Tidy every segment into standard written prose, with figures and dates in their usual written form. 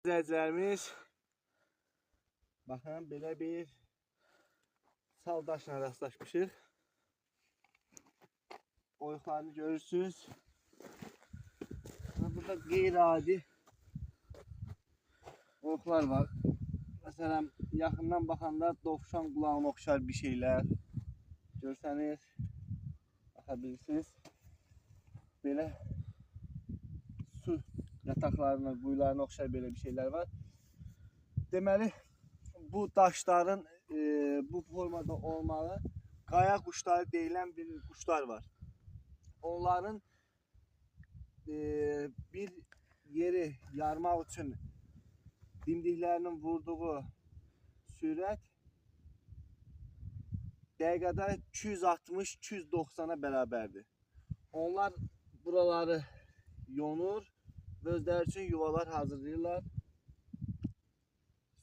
İzləyicilərimiz, baxın, belə bir saldaşla rastlaşmışıq. Oyuqlarını görürsünüz. Burada qeyri-adi oyuqlar var. Məsələn, yaxından baxanda dovşan qulağına oxşar bir şeylər. Görsəniz, baxa bilirsiniz. Belə su yataqlarına, quyularına oxşar belə bir şeylər var. Deməli, bu daşların bu formada olmalı qaya quşları deyilən bir quşlar var. Onların bir yeri yarmaq üçün dimdiklərinin vurduğu sürət dəqiqədə 260-290-a bərabərdir. Onlar buraları yonur və özləri üçün yuvalar hazırlayırlar.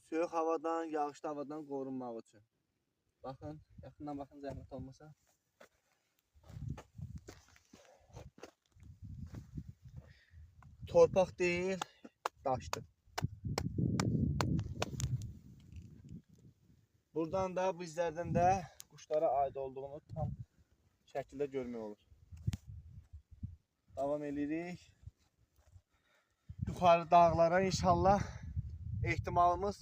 Soyuq havadan, yağışlı havadan qorunmaq üçün. Baxın, yaxından baxın, zəhmət olmasa. Torpaq deyil, daşdır. Buradan da bu izlərdən də quşlara aid olduğunu tam şəkildə görmək olur. Davam edirik. Yuxarı dağlara inşallah ehtimalımız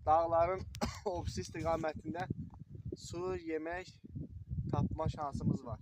dağların o istiqamətində su, yemək tapma şansımız var.